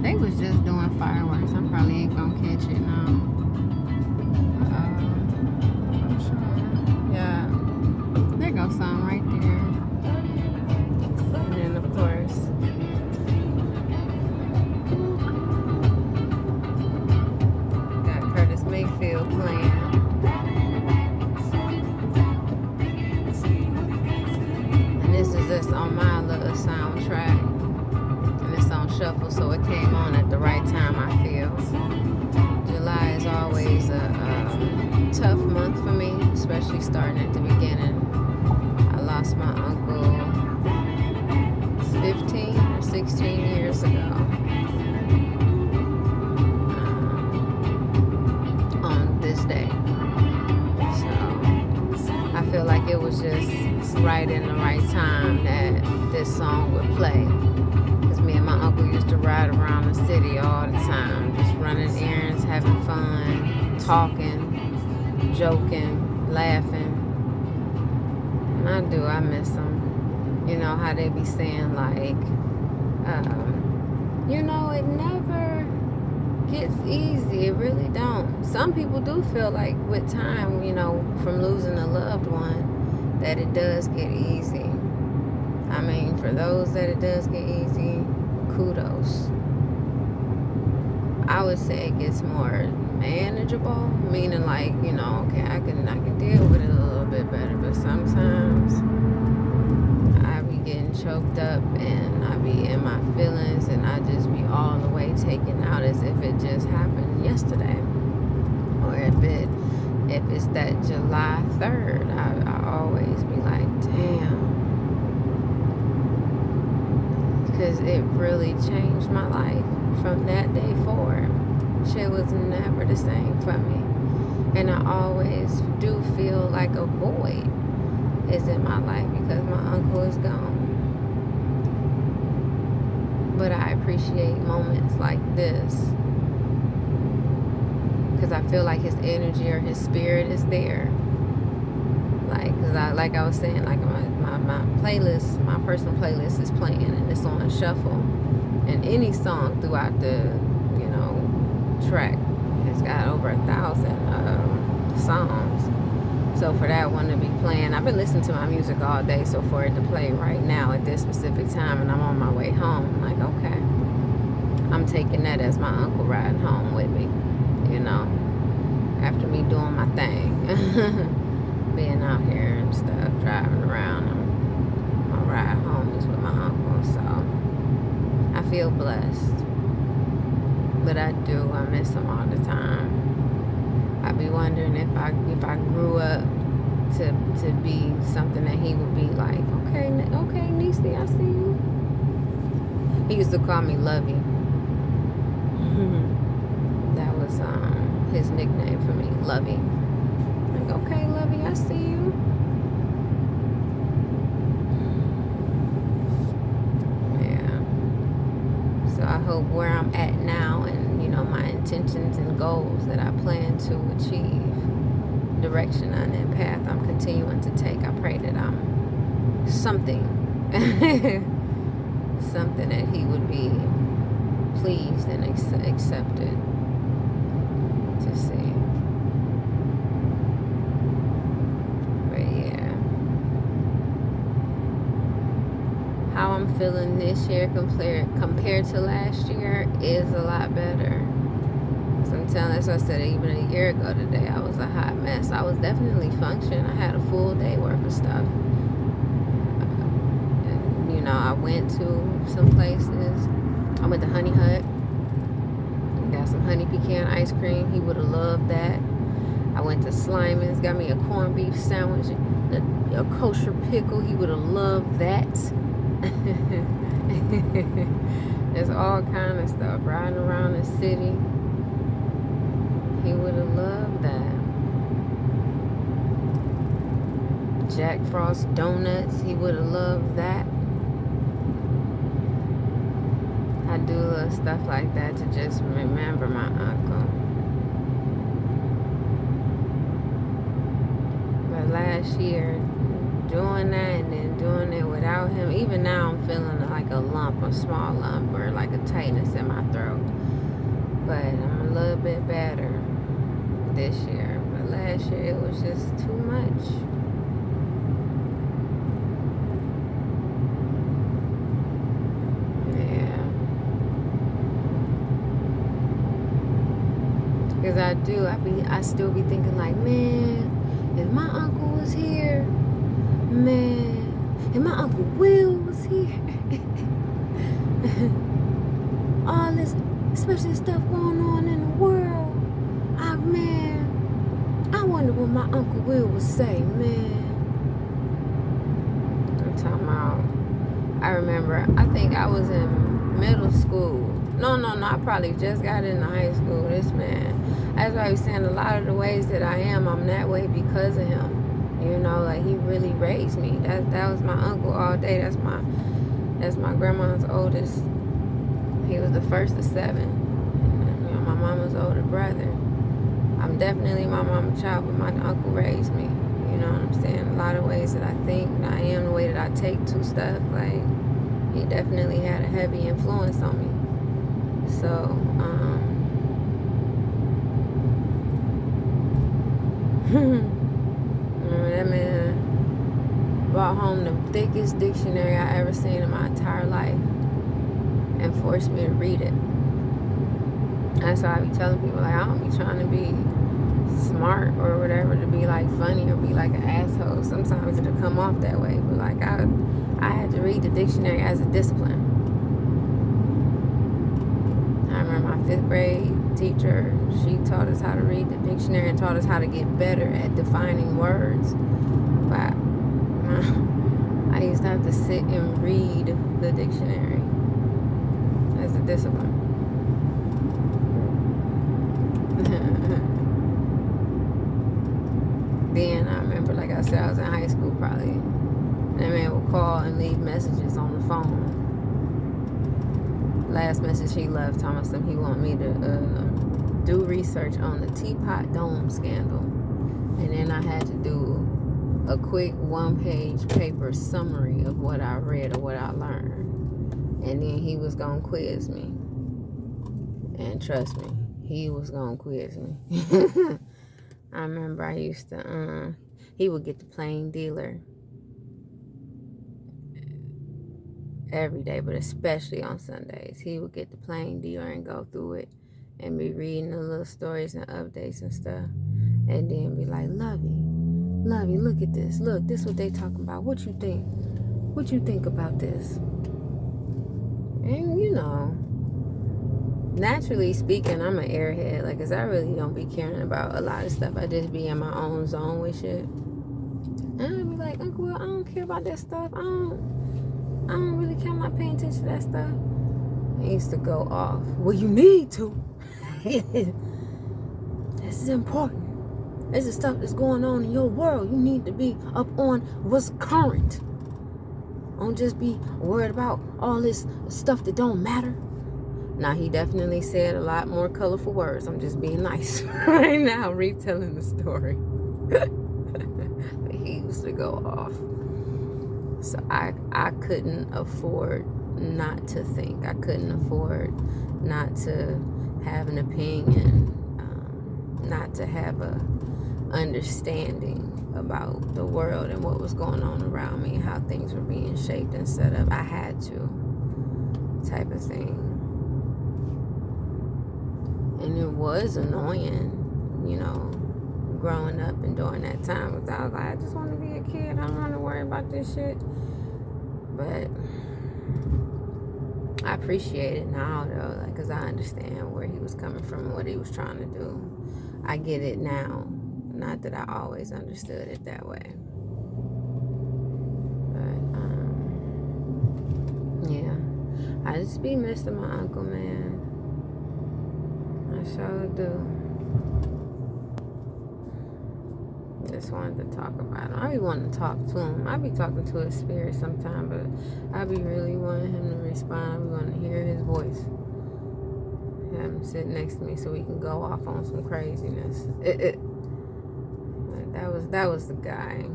They was just doing fireworks. I probably ain't gonna catch it now. I'm sure. Yeah. There goes some right there. And then of course, got Curtis Mayfield playing. And this is just on my little soundtrack. And it's on shuffle, so it came on at the right time, I feel. July is always a tough month for me, especially starting at the beginning. I lost my uncle 15 or 16 years ago on this day. So I feel like it was just right in the right time that this song would play. Because me and my uncle used to ride around the city all the time, just running errands, having fun, talking, joking, laughing. And I miss them. You know how they be saying like, it never gets easy. It really don't. Some people do feel like with time, from losing a loved one, that it does get easy. I mean, for those that it does get easy, kudos. I would say it gets more manageable, meaning like, okay, I can deal with it a little bit better, but sometimes I be getting choked up and I be in my feelings and I just be all the way taken out as if it just happened yesterday. Or if it's that July 3rd, I always be like, damn. Because it really changed my life from that day forward. Shit was never the same for me. And I always do feel like a void is in my life because my uncle is gone. But I appreciate moments like this because I feel like his energy or his spirit is there. Like I was saying, like my playlist, my personal playlist is playing and it's on shuffle. And any song throughout the, track, it's got over 1,000 songs. So for that one to be playing, I've been listening to my music all day. So for it to play right now at this specific time and I'm on my way home, I'm like, okay, I'm taking that as my uncle riding home with me, after me doing my thing. Being out here and stuff, driving around, and my ride home is with my uncle, so I feel blessed. But I miss him all the time. I be wondering if I grew up to be something that he would be like, okay, Niecy, I see you. He used to call me Lovey. That was his nickname for me, Lovey. Like, okay, Lovey, I see you. Yeah. So I hope where I'm at now and, my intentions and goals that I plan to achieve, direction and path I'm continuing to take, I pray that I'm something that he would be pleased and accepted to see. How I'm feeling this year compared to last year is a lot better. So I'm telling, that's what I said, even a year ago today, I was a hot mess. I was definitely functioning. I had a full day worth of stuff. And, I went to some places. I went to Honey Hut. Got some honey pecan ice cream. He would have loved that. I went to Sliman's, got me a corned beef sandwich, a kosher pickle. He would have loved that. There's all kind of stuff riding around the city. He would have loved that. Jack Frost donuts, he would have loved that. I do little stuff like that to just remember my uncle. But last year, doing that and then doing it without about him. Even now, I'm feeling like a lump, a small lump, or like a tightness in my throat. But I'm a little bit better this year. But last year, it was just too much. Yeah. Because I still be thinking like, man, if my uncle was here, man, if my Uncle Will was here, all this special stuff going on in the world, man, I wonder what my Uncle Will would say, man. I'm talking about, I remember, I think I was in middle school. No, I probably just got into high school. This man, that's why I was saying a lot of the ways that I'm that way because of him. You know, like he really raised me. That was my uncle all day. That's my grandma's oldest. He was the first of 7. You know, my mama's older brother. I'm definitely my mama's child, but my uncle raised me. You know what I'm saying? A lot of ways that I think I am, the way that I take to stuff. Like he definitely had a heavy influence on me. So, that man brought home the thickest dictionary I ever seen in my entire life and forced me to read it. That's why I be telling people, like, I don't be trying to be smart or whatever, to be like funny or be like an asshole. Sometimes it'll come off that way, but like I had to read the dictionary as a discipline. I remember my 5th grade teacher, she taught us how to read the dictionary and taught us how to get better at defining words. But I used to have to sit and read the dictionary as a discipline. Then I remember, like I said, I was in high school probably. And that man would call and leave messages on the phone. Last message he left, telling him he wanted me to do research on the Teapot Dome scandal. And then I had to do a quick 1-page paper summary of what I read or what I learned. And then he was going to quiz me. And trust me, he was going to quiz me. I remember I used to, he would get the Plain Dealer every day, but especially on Sundays. He would get the Plain Dealer and go through it and be reading the little stories and updates and stuff. And then be like, Lovey, look at this. Look, this what they talking about. What you think? What you think about this? And, you know, naturally speaking, I'm an airhead. Like, 'cause I really don't be caring about a lot of stuff. I just be in my own zone with shit. And I'd be like, Uncle Will, I don't care about that stuff. I don't really care. I'm not paying attention to that stuff. I used to go off. Well, you need to. This is important. This is stuff that's going on in your world. You need to be up on what's current. Don't just be worried about all this stuff that don't matter. Now, he definitely said a lot more colorful words. I'm just being nice right now, retelling the story. But he used to go off. So I couldn't afford not to think. I couldn't afford not to have an opinion, not to have a understanding about the world and what was going on around me, how things were being shaped and set up. I had to, type of thing. And it was annoying, you know, growing up and during that time. Because I was like, I just want to be a kid. I don't want to worry about this shit. But I appreciate it now, though, like, because I understand where he was coming from and what he was trying to do. I get it now. Not that I always understood it that way. But, yeah. I just be missing my uncle, man. I sure do. Just wanted to talk about him. I be wanting to talk to him. I be talking to his spirit sometime, but I be really wanting him to respond. I be wanting to hear his voice. Have him sit next to me so we can go off on some craziness. That was the guy.